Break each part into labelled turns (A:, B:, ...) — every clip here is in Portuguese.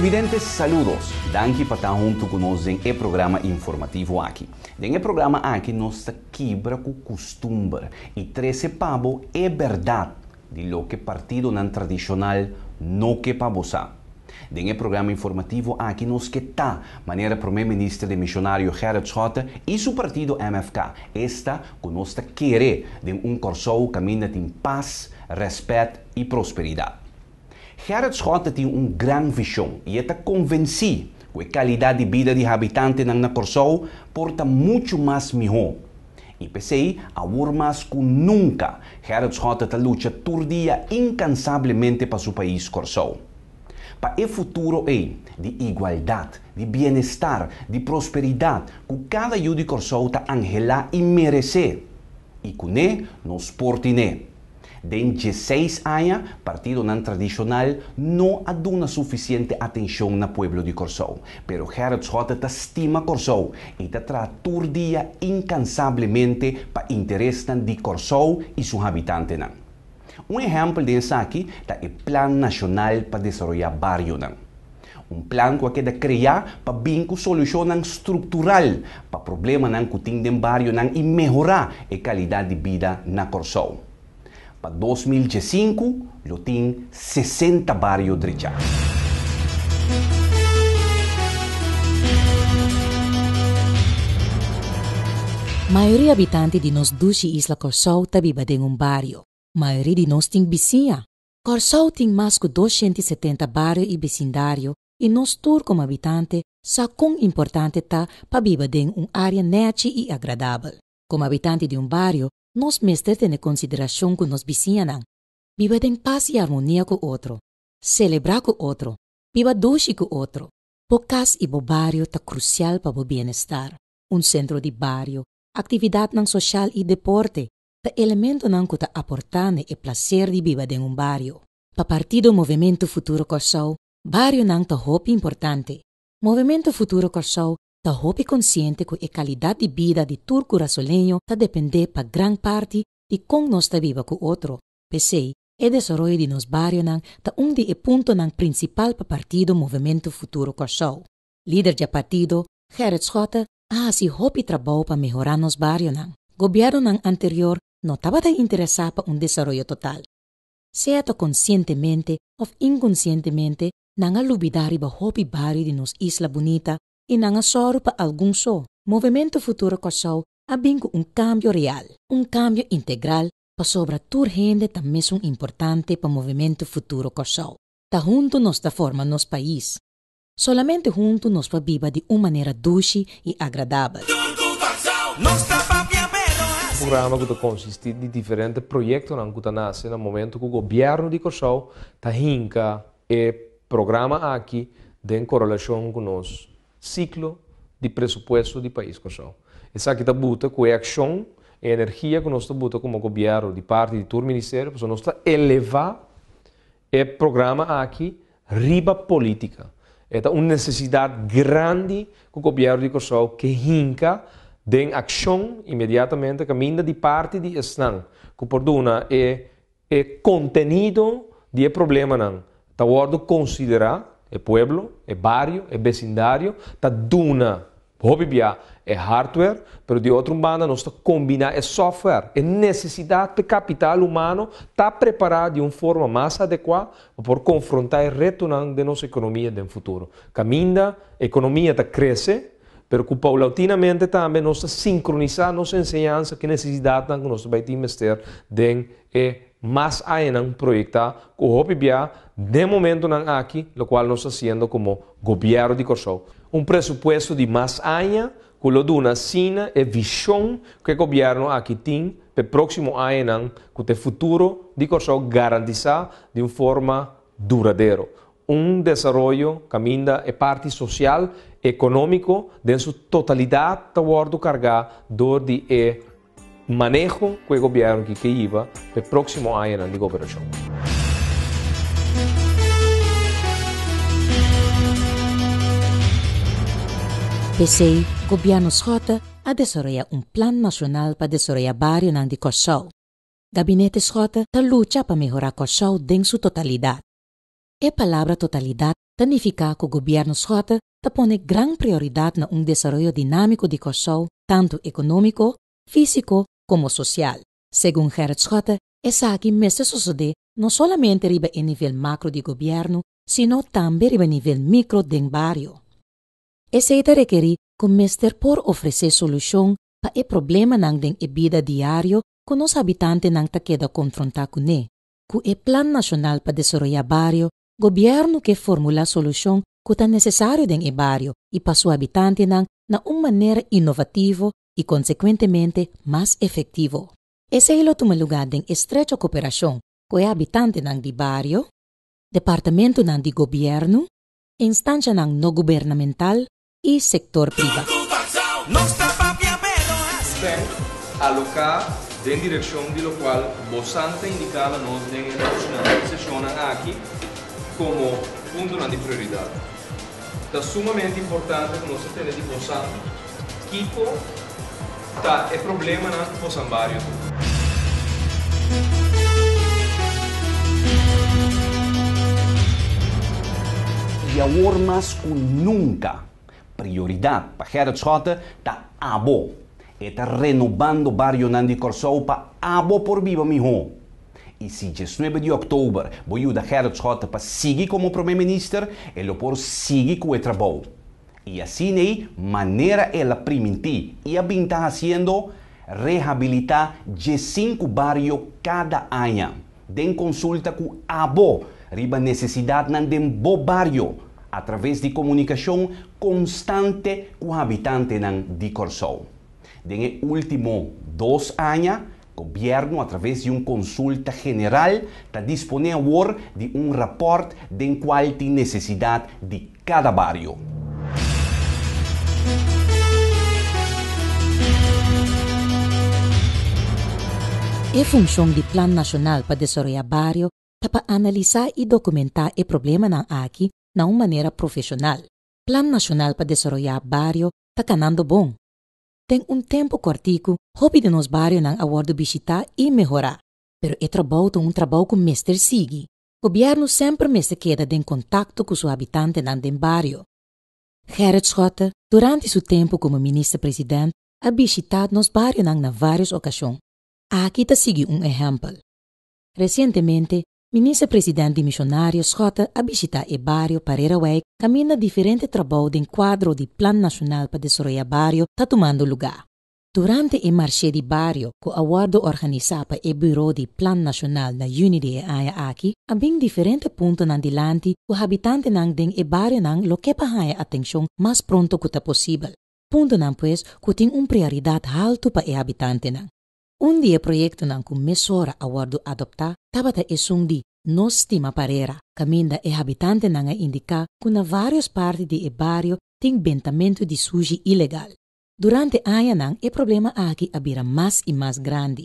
A: Televidentes, saludos. Danke por estar junto conosco em el programa informativo aqui. En el programa aqui, nós quebra com costumbre e trece pavo é verdade de lo que partido não tradicional não quer para você. En el programa informativo aqui, nós que tá maneira primeiro-ministro de missionário Gerrit Schotten e seu partido MFK está conosco querer de corso caminho em paz, respeito e prosperidade. Gerrit Schotten tem grande visão e está convencido que a qualidade de vida de habitantes na corso porta muito mais melhor. E pensei, agora mais que nunca, Gerrit Schotten luta todo dia incansavelmente para seu país corso. Para o futuro de igualdade, de bem-estar, de prosperidade, que cada judeu corso está angela e merece. E com ele, nos portine. Den 16 anos, partido não tradicional não aduna suficiente atenção no povo de Corso. Pero Gerrit Schotten estima Corso e trata todo dia incansavelmente para interesse de Corso e seus habitantes. Exemplo disso aqui é o Plano Nacional para Desenvolver Barrio. Plan que quer criar para vincular solução estrutural para problemas que tem no barrio e melhorar a qualidade de vida na Corso. Para 2015, eu tenho 60 barrios de
B: maioria habitante de nos duas islas Corso vive em barrio. Maioria de nós tem vizinha. Corso tem mais de 270 barrios e vecindário e nós todos como habitante sa quão importante tá para viver em área neta e agradável. Como habitante de barrio, nós mestres temos consideração com nos vizinhos. Viver em paz e harmonia com o outro. Celebrar com o outro. Viver doce com o outro. Pocas e barrio tá crucial para o bem-estar. Centro de barrio, atividade social e deporte, tá elemento que tá aportando e prazer de viver em barrio. Para partido Movimento Futuro Corso, barrio tá hope importante. Movimento Futuro Corso tá hope consciente que a qualidade de vida de todo brasileiro tá depende para gran parte de como nós tá viva com o outro. Pensei, o desenvolvimento de nos barrios tá de ponto principal para partido Movimento Futuro Corso. Líder do partido, Gerrit Schotten, se hope trabalho para melhorar nos barrios. Governo anterior não estava interessado para desenvolvimento total. Seja conscientemente ou inconscientemente, não olvidar o hope barrio de nos isla bonita e não só para alguns só. Movimento Futuro Corso abinco cambio real, cambio integral para sobre toda gente também são importante para Movimento Futuro Corso. Tá junto nós da forma nos país. Solamente junto nós para viver de uma maneira doce e agradável.
C: O programa que consiste de diferentes projetos que nascem no momento que o governo de Corso está hinca e programa aqui em correlação com o ciclo de presupuesto do país Corso. Essa aqui está buta com a ação e energia que nós estamos como governo de parte de todo o ministério, para nós elevar o programa aqui riba política. É uma necessidade grande que o governo de Corso que hinca de ação imediatamente caminha de parte de Esnan, que perdona é contenido de problema não. Tá hora considerar o pueblo, o barrio, o vecindário, tá duna hobby é hardware, pero de outra banda nós combinar é software, é necessidade de capital humano tá preparado de uma forma mais adequada para confrontar o reto de nossa economia no futuro. Caminha, a economia tá cresce, pero que paulatinamente também nós sincronizar nossa ensinança que necessidade que nós vai investir em mais ainda projetar que o hobby de momento aqui, o qual nós estamos fazendo como governo de Corso. Presupuesto de mais ainda que lo duna sina e visão que o governo aqui tem para o próximo ano, que o futuro de Corso garantizar de uma forma duradoura. Desenvolvimento caminha a parte social, econômico, de sua totalidade, está cargar de manejo que o governo que iba para o próximo ano de governação.
B: Pensei, governo Schotten a desenvolver plano nacional para desenvolver barrio de Corso. Gabinete Schotten está luta para melhorar Corso em sua totalidade. A palavra totalidade significa que o governo Schota pone gran prioridad na desarrollo dinámico de Curaçao, tanto económico, físico como social. Según Gerrit Schota, essa aqui mesmo sucede não solamente riba em nível macro de governo, sino também riba nível micro de barrio. Essa ida requer que o mestre por oferecer solução para o problema nang den vida diário que os habitantes nang ta queda confrontar com ne. Com o Plano Nacional para Desenvolver Barrio, governo que formula solução que está necessário den barrio e para os habitantes nang na maneira inovativa e consequentemente mais efetivo. Esse é o toma lugar den estrecha cooperação com o habitante nang di barrio, departamento nang di governo, instância nang no governamental e sector privado.
C: Alocar em direção de lo qual Bosanta indicava nos na sessão aqui como ponto de prioridade. É sumamente importante que nós tenhamos de Bosanta Kiko é problema na Bosambario.
A: E agora mais que nunca, prioridade para Gerrit Schota está abo. Está renovando o barrio Nandi Curaçao para abo por viva mijo. E se 19 de outubro vou ajudar Gerrit Schota para seguir como primeiro-ministro, ele por seguir com o trabalho. E assim é maneira ela permitir e a bem está fazendo reabilitar 5 barrios cada ano. Den consulta com abo, riba necessidade nandem bo barrio, através de comunicação constante com o habitante de Curaçao. Den último 2 anos, o governo, através de consulta geral, está disponível de rapport de qual tem necessidade de cada barrio.
B: A função do Plano Nacional para Desenvolver Barrio é para analisar e documentar o problema na aqui de maneira profissional. Plano Nacional para Desenvolver Barrio está canando bom. Tem tempo curtico, hobby de nos barrios não aguardo visitar e melhorar. Pero é trabalho trabalho que o mestre sigue. O governo sempre mestre queda em contato com os habitantes do barrio. Gerrit Schota, durante seu tempo como ministro-presidente, ha visitado nos barrios na várias ocasiões. Aqui está sigue exemplo. Recentemente, ministro-presidente de Missionários Schota ha visitado o barrio Pareraway, caminha diferente trabalho em quadro do Plano Nacional para Desenvolver Barrio está tomando lugar. Durante o marché de barrio, que o awardo organizado para o Bureau de Plano Nacional na Unity aqui, há bem diferentes pontos na dilante que os habitantes do barrio lo que para atenção mais pronto que possível. Ponto pois que tem prioridade alta para o habitante. Dia projeto que mesora awardo adoptar, tabata esung di nos estima parera, caminda e habitante indica que na várias partes do barrio tem bentamento de suji ilegal. Durante anos, o problema aqui abira mais e mais grande.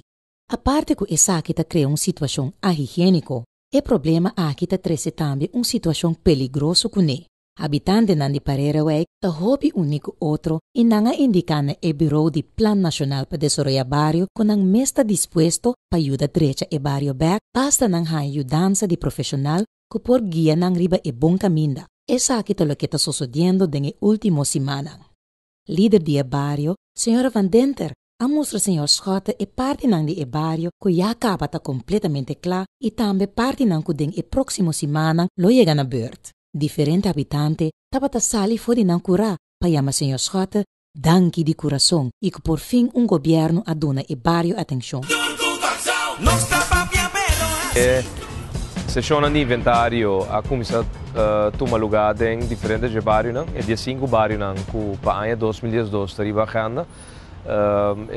B: A parte que essa aqui cria uma situação ahigiênica, o problema aqui traz também uma situação perigosa com ele. Habitante de Pareraway ta hobby único outro e não indica o Bureau de Plano Nacional para Desenvolver Barrio que não está disposto para ajudar direita e barrio back, basta não há ajudança de profissional que por guia não riba e bom caminho. Essa aqui é o que está sucedendo na última semana. Líder de barrio, Sra. Van Denter, a mostra Sr. Schota e parte de barrio que já acaba está completamente claro e também parte que den e próxima semana lo chega na beurt. Diferente habitante, tabata sali fodi não curar, para chamar Sr. Schota, danke de coração e que por fim governo aduna e barrio atenção.
C: Sessão de inventário a começar a tomar lugar em diferentes barrios, e de 5 barrios que para 2012 está arribando.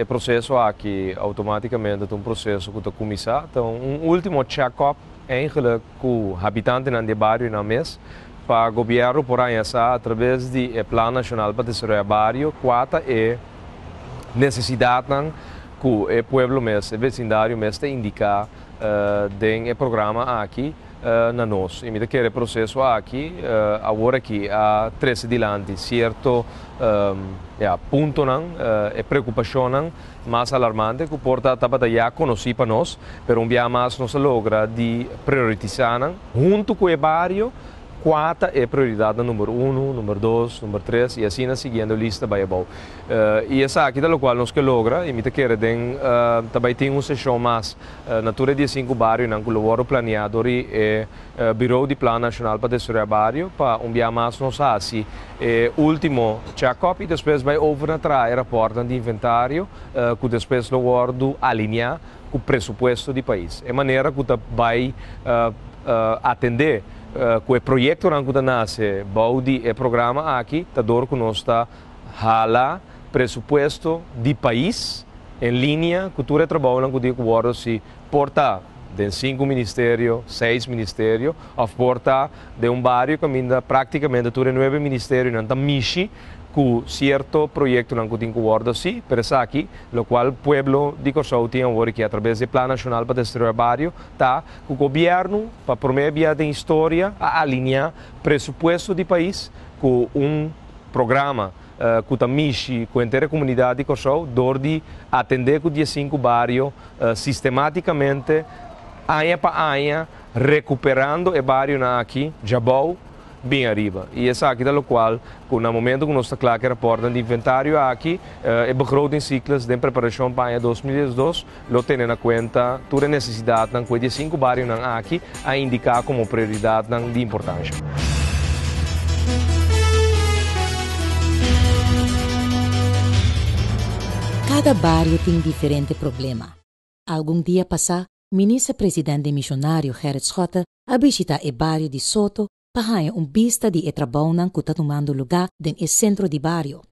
C: O processo aqui automaticamente é processo que está começando. Então, último check-up eigenlijk com habitantes de bairro na mês para o governo por aí através do Plano Nacional para Desenvolver Barrio, quata é necessidade que o povo mês, o vecindário mês te indicar do programa aqui na nós. E me que o processo aqui agora aqui a 13 dilante certo ponto e preocupação mais alarmante que porta tabata já conheci para nós, pero um dia mais nós logra de priorizar junto com o barrio quatro é prioridade número 1, número 2, número 3 e assim na seguinte lista vai abau. E essa aqui da qual nós que logra, e me quer também tem uma sessão mais natura de 5 bairros na colaboro planeador e Bureau de Plano Nacional para desenvolver bairro para dia mais nós assim último check-up e depois vai over na traia reporta de inventário que depois lo guardo alinhar com o pressuposto do país. É maneira que vai atender com o projeto que nasce, Baudi e programa aqui, tá dor que nós está hala pressuposto de país em linha com o trabalho que digo agora se porta de 5 ministérios, 6 ministérios, ou porta de bairro que ainda praticamente tu 9 ministérios não tá mishi com certo projeto que tem que guardar sim, por isso aqui, o qual o pueblo de Corsou tem agora que através do Plano Nacional para desenvolver bairro, tá, o governo para promover a história a alinhar pressuposto do país com programa que também com a inteira comunidade de Corsou, de atender com 15 bairros sistematicamente, ano para ano, recuperando o bairro aqui, Jabou, bem arriba. E essa aqui da qual, no momento que nós está claro que reporta de inventário aqui, é begroting ciclos de preparação para 2022, lo tem na conta toda a necessidade de 45 bairros aqui a indicar como prioridade de importância.
B: Cada bairro tem diferente problema. Algum dia passar, ministro-presidente missionário Gerrit Schotten a visitar o bairro de Soto para vista de trabalho que está tomando lugar no centro de bairro.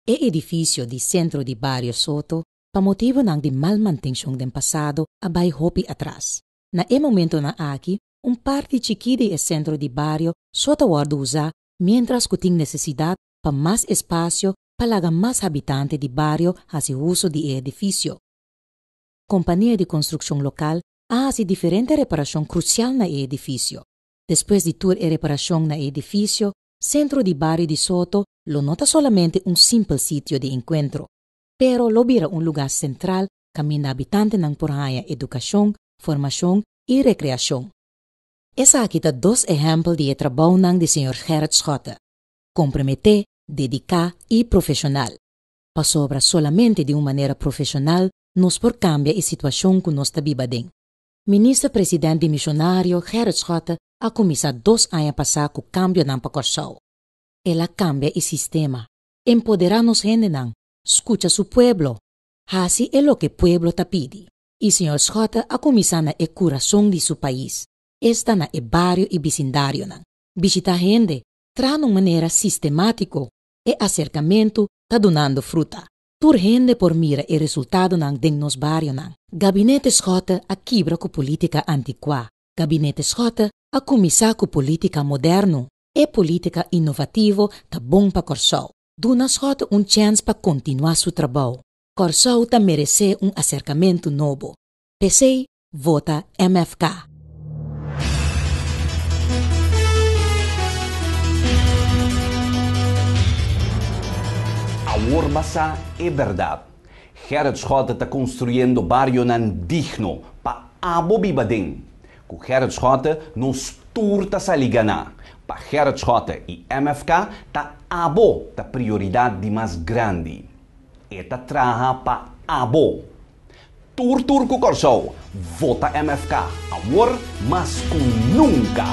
B: O edifício de centro de bairro Soto, por motivo de malmanutenção do passado, vai hopi atrás. Na momento aqui, parte chiquita do centro de bairro Soto guarda usar, mientras que tem necessidade para mais espaço para mais habitantes de bairro hacer uso do edifício. Companhia de construção local hace diferente reparação crucial no edifício. Depois de toda a reparação no edifício, centro de bairro de Soto lo nota solamente simples sítio de encontro, pero lo vira lugar central que habitante não por educação, formação e recreação. Essa aqui está 2 exemplos de trabalho do Sr. Gerrit Schotten. Comprometer, dedicar e profissional. Para sobra solamente de maneira profissional, nos por cambiar a situação que nós está vivendo. Ministro-presidente missionário Gerrit Schotten a começar 2 anos passar com o cambio na Corsou. Ela cambia o sistema, empoderar nos gente não, escuta su pueblo. Assim é o que o pueblo te pede. E o Sr. Schotten a começar na coração de seu país. Está na bairro e vecindário não. Visita gente, traz de maneira sistemática e acercamento está donando fruta. Tur gente por mira o resultado não de nos bairro não. Gabinete Schotten a quebra com política antiqua. Gabinete Schotten a começar com política moderno e política inovativa tá bom para Corsou. Dona Schotten chance para continuar seu trabalho. Corsou tá merece acercamento novo. PC vota MFK.
A: A Urbasa é verdade. Gerrit Schotten está construindo bairro digno para abo bibadem. Com Gerrit Schotten nos turta sa ligana. Para Gerrit Schotten e MFK tá abo da prioridade de mais grande. E tá traha para abo. Tur com Corsou. Vota MFK. Amor, mas com nunca.